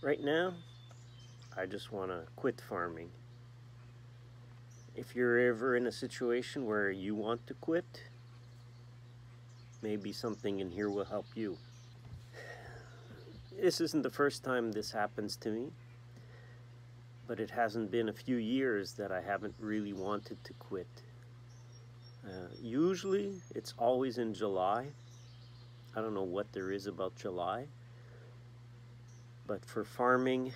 Right now, I just want to quit farming. If you're ever in a situation where you want to quit, maybe something in here will help you. This isn't the first time this happens to me, but it hasn't been a few years that I haven't really wanted to quit. Usually, it's always in July. I don't know what there is about July, but for farming,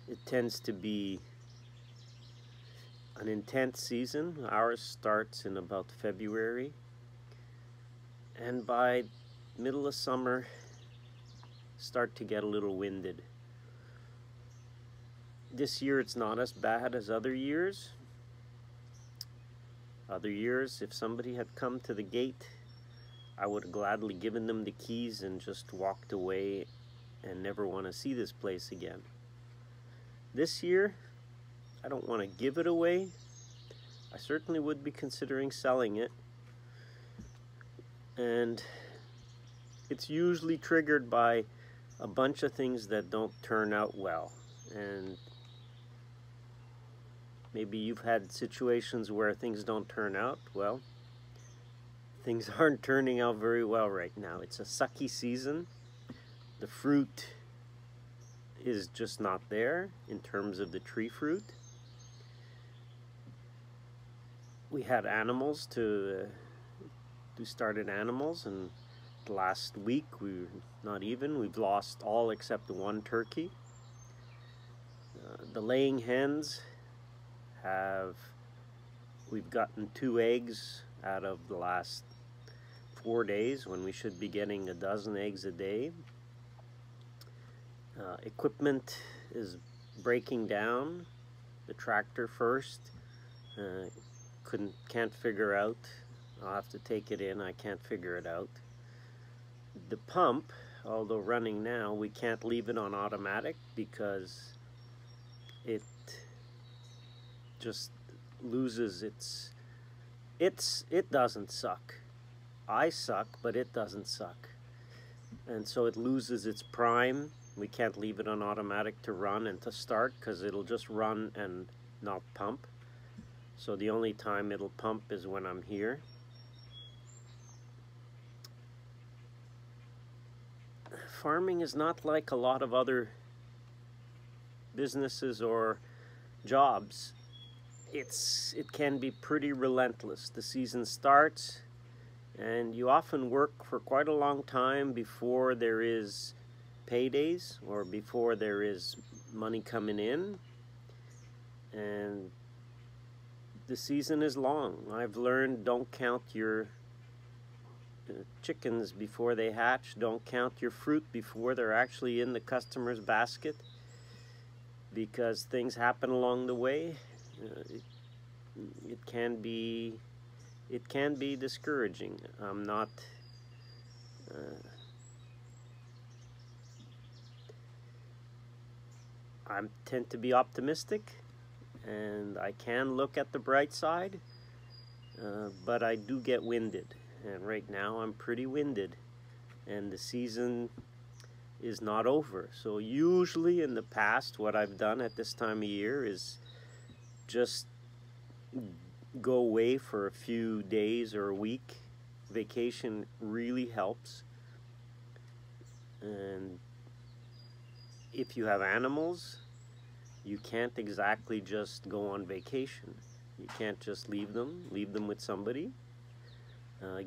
it tends to be an intense season. Ours starts in about February, and by middle of summer, start to get a little winded. This year it's not as bad as other years. Other years, if somebody had come to the gate, I would have gladly given them the keys and just walked away and never want to see this place again. This year, I don't want to give it away. I certainly would be considering selling it. And it's usually triggered by a bunch of things that don't turn out well. And maybe you've had situations where things don't turn out well. Things aren't turning out very well right now. It's a sucky season. The fruit is just not there in terms of the tree fruit. We had animals to started animals, and last week we've lost all except one turkey. The laying hens we've gotten 2 eggs out of the last 4 days when we should be getting a dozen eggs a day. Equipment is breaking down. The tractor first, can't figure out. I'll have to take it in. I can't figure it out. The pump, although running now, we can't leave it on automatic because it just loses it doesn't suck. I suck, but it doesn't suck. And so it loses its prime. We can't leave it on automatic to run and to start because it'll just run and not pump. So the only time it'll pump is when I'm here. Farming is not like a lot of other businesses or jobs. It can be pretty relentless. The season starts and you often work for quite a long time before there is paydays or before there is money coming in, and the season is long. I've learned, don't count your chickens before they hatch. Don't count your fruit before they're actually in the customer's basket, because things happen along the way. It can be discouraging. I tend to be optimistic, and I can look at the bright side, but I do get winded, and right now I'm pretty winded, and the season is not over. So usually in the past, what I've done at this time of year is just go away for a few days or a week. Vacation really helps. And if you have animals, you can't exactly just go on vacation. You can't just leave them with somebody.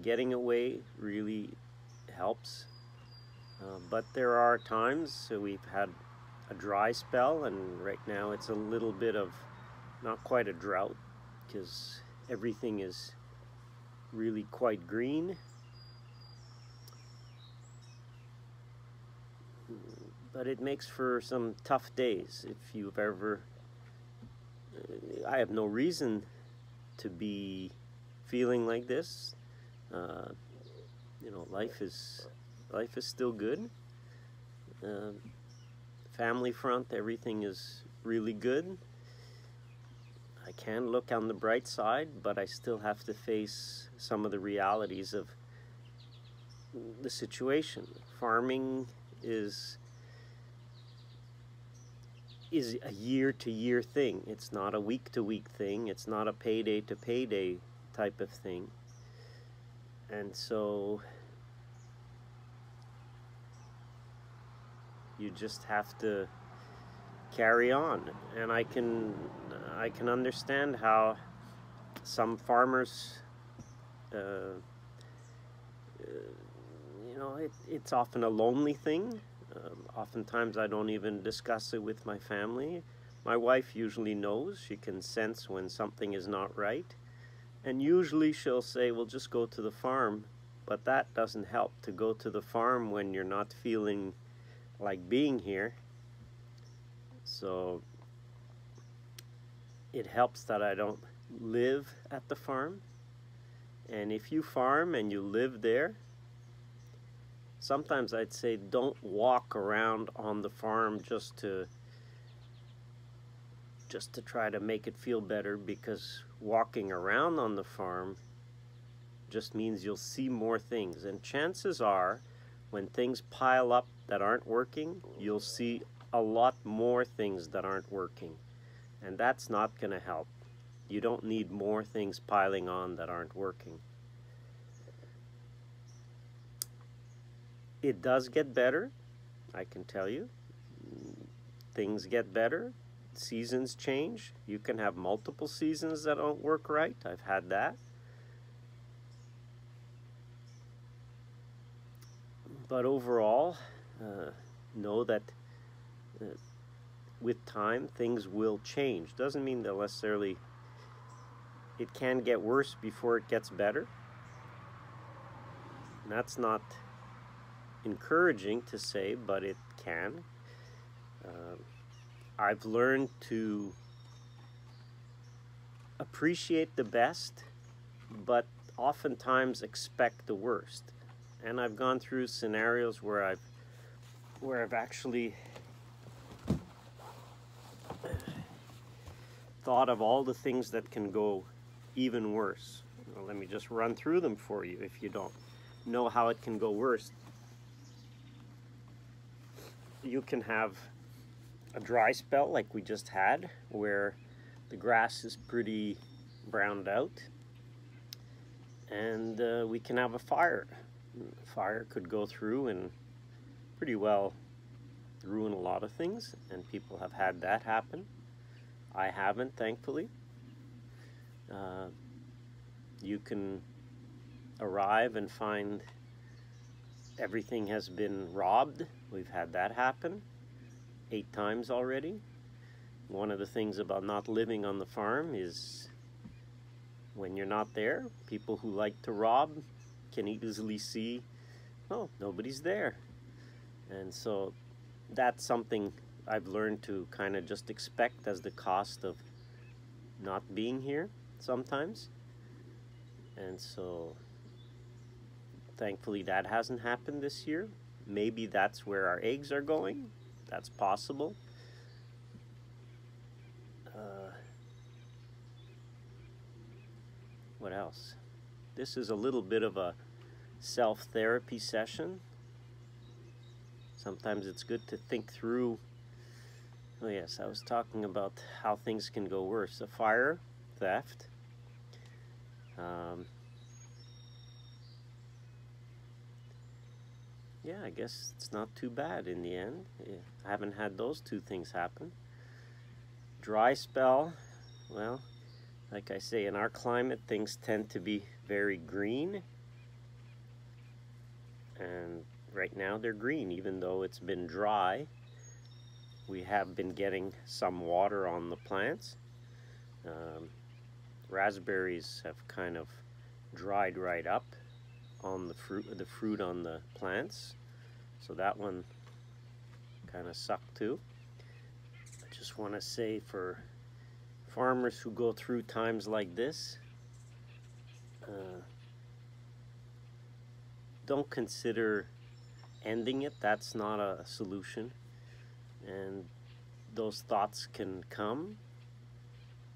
Getting away really helps. But there are times, so we've had a dry spell, and right now it's a little bit of, not quite a drought, because everything is really quite green. But it makes for some tough days. If you've ever, I have no reason to be feeling like this. You know, life is still good. Family front, everything is really good. I can look on the bright side, but I still have to face some of the realities of the situation. Farming is is a year-to-year thing. It's not a week-to-week thing. It's not a payday-to-payday type of thing. And so you just have to carry on. And I can understand how some farmers, you know, it's often a lonely thing. Oftentimes I don't even discuss it with my family. My wife usually knows. She can sense when something is not right. And usually she'll say, well, just go to the farm. But that doesn't help, to go to the farm when you're not feeling like being here. So it helps that I don't live at the farm. And if you farm and you live there, sometimes I'd say don't walk around on the farm just to try to make it feel better, because walking around on the farm just means you'll see more things. And chances are, when things pile up that aren't working, you'll see a lot more things that aren't working. And that's not going to help. You don't need more things piling on that aren't working. It does get better, I can tell you. Things get better. Seasons change. You can have multiple seasons that don't work right. I've had that. But overall, know that with time things will change. Doesn't mean that necessarily it can get worse before it gets better. And that's not encouraging to say, but it can. I've learned to appreciate the best, but oftentimes expect the worst. And I've gone through scenarios where I've actually thought of all the things that can go even worse. Well, let me just run through them for you if you don't know how it can go worse. You can have a dry spell like we just had, where the grass is pretty browned out, and we can have a fire. Fire could go through and pretty well ruin a lot of things, and people have had that happen. I haven't, thankfully. You can arrive and find everything has been robbed. We've had that happen 8 times already. One of the things about not living on the farm is when you're not there, people who like to rob can easily see, oh, nobody's there. And so that's something I've learned to kind of just expect as the cost of not being here sometimes. And so thankfully that hasn't happened this year. Maybe that's where our eggs are going. That's possible. What else? This is a little bit of a self-therapy session. Sometimes it's good to think through. Oh yes, I was talking about how things can go worse. A fire, theft. Yeah, I guess it's not too bad in the end. I haven't had those 2 things happen. Dry spell, well, like I say, in our climate, things tend to be very green. And right now they're green, even though it's been dry. We have been getting some water on the plants. Raspberries have kind of dried right up on the fruit on the plants. So that one kind of sucked too. I just want to say, for farmers who go through times like this, don't consider ending it. That's not a solution. And those thoughts can come,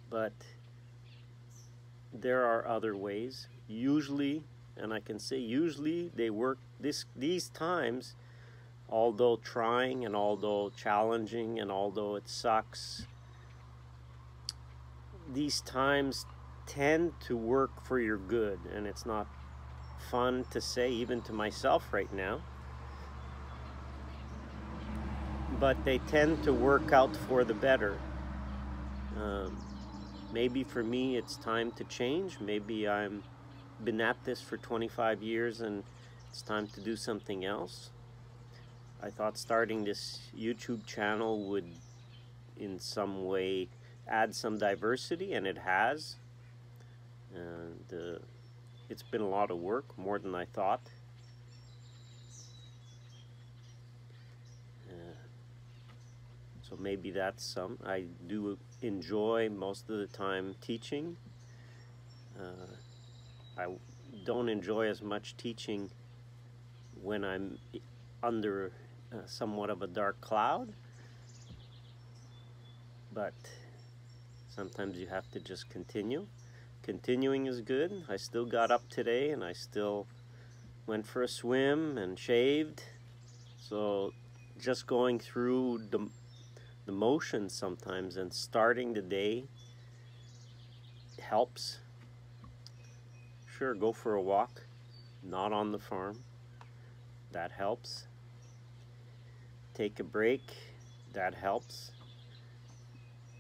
but there are other ways. Usually, and I can say usually, they work. These times although trying and although challenging and although it sucks, these times tend to work for your good. And it's not fun to say, even to myself right now, but they tend to work out for the better. Maybe for me it's time to change. Maybe I'm been at this for 25 years and it's time to do something else. I thought starting this YouTube channel would in some way add some diversity, and it has. And it's been a lot of work, more than I thought. So maybe that's some. I do enjoy most of the time teaching. I don't enjoy as much teaching when I'm under somewhat of a dark cloud, but sometimes you have to just continue. Continuing is good. I still got up today and I still went for a swim and shaved. So just going through the motions sometimes and starting the day helps. Sure, go for a walk, not on the farm. That helps. Take a break. That helps.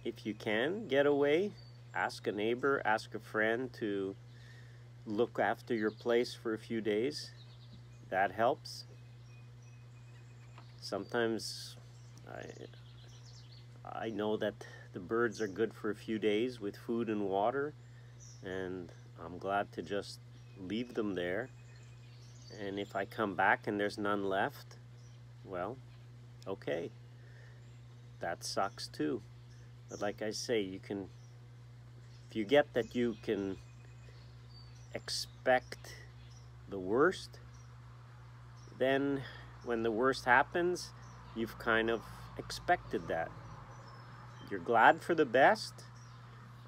If you can, get away. Ask a neighbor, ask a friend to look after your place for a few days. That helps. Sometimes I know that the birds are good for a few days with food and water, and I'm glad to just leave them there. And if I come back and there's none left, well, okay. That sucks too. But like I say, you can, if you get that you can expect the worst, then when the worst happens, you've kind of expected that. You're glad for the best,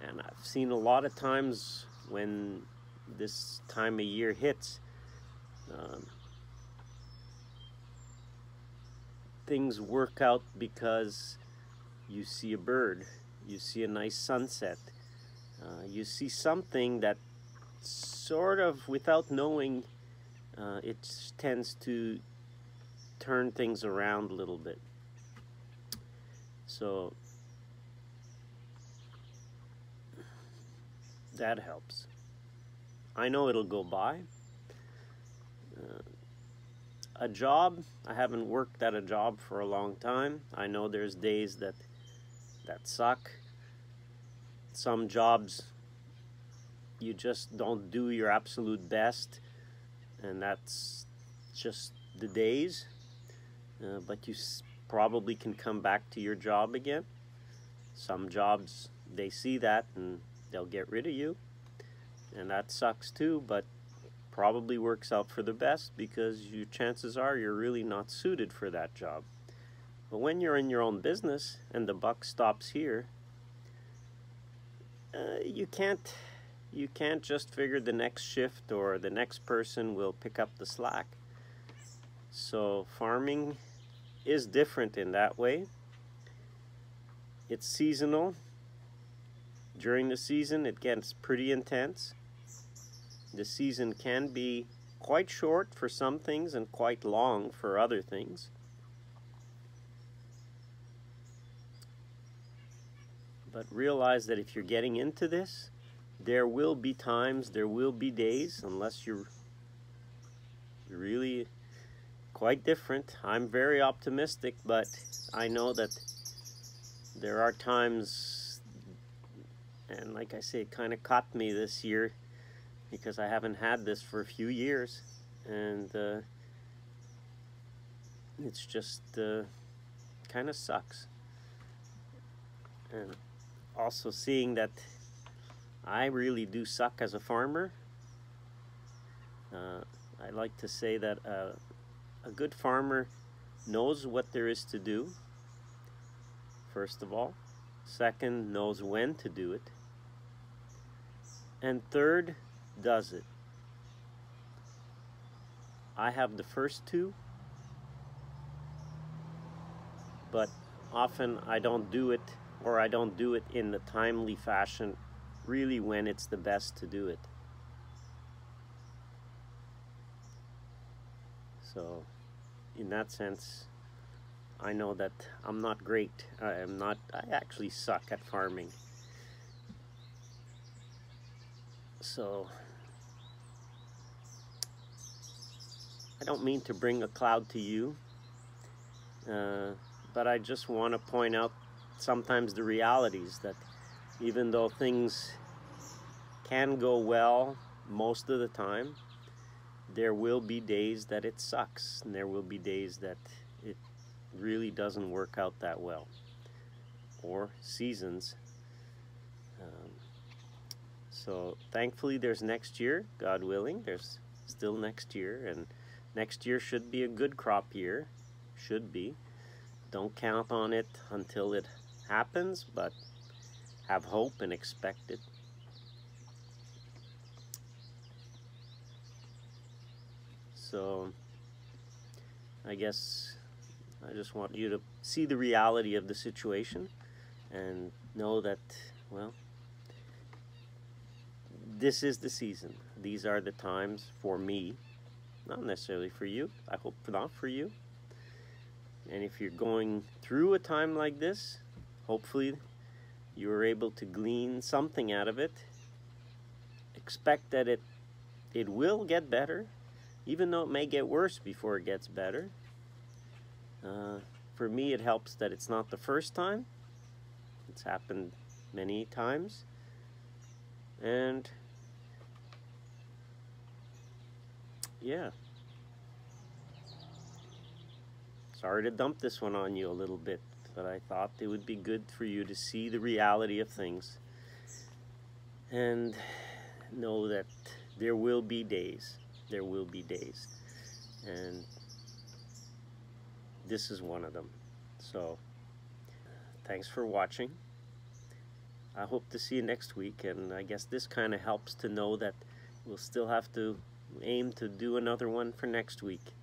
and I've seen a lot of times when this time of year hits, things work out because you see a bird, you see a nice sunset, you see something that sort of, without knowing, it tends to turn things around a little bit. So that helps. I know it'll go by. A job, I haven't worked at a job for a long time. I know there's days that suck. Some jobs you just don't do your absolute best, and that's just the days. But you probably can come back to your job again. Some jobs, they see that and they'll get rid of you, and that sucks too, but probably works out for the best because your chances are you're really not suited for that job. But when you're in your own business and the buck stops here, you can't just figure the next shift or the next person will pick up the slack. So farming is different in that way. It's seasonal. During the season it gets pretty intense. The season can be quite short for some things and quite long for other things. But realize that if you're getting into this, there will be times, there will be days, unless you're really quite different. I'm very optimistic, but I know that there are times, and like I say, it kind of caught me this year because I haven't had this for a few years, and it's just kind of sucks. And also seeing that I really do suck as a farmer. I like to say that a good farmer knows what there is to do, first of all. Second, knows when to do it. And third, does it. I have the first two, but often I don't do it, or I don't do it in the timely fashion really when it's the best to do it. So in that sense, I know that I'm not great. I actually suck at farming. So I don't mean to bring a cloud to you, but I just want to point out sometimes the realities that even though things can go well most of the time, there will be days that it sucks, and there will be days that it really doesn't work out that well, or seasons. So thankfully there's next year, God willing, there's still next year, and next year should be a good crop year, should be. Don't count on it until it happens, but have hope and expect it. So I guess I just want you to see the reality of the situation and know that, well, this is the season. These are the times for me, not necessarily for you. I hope not for you. And if you're going through a time like this, hopefully you are able to glean something out of it. Expect that it will get better, even though it may get worse before it gets better. For me, it helps that it's not the first time. It's happened many times. And yeah. Sorry to dump this one on you a little bit, but I thought it would be good for you to see the reality of things and know that there will be days. There will be days. And this is one of them. So, thanks for watching. I hope to see you next week, and I guess this kind of helps to know that we'll still have to aim to do another one for next week.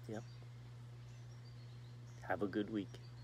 Yep. Have a good week.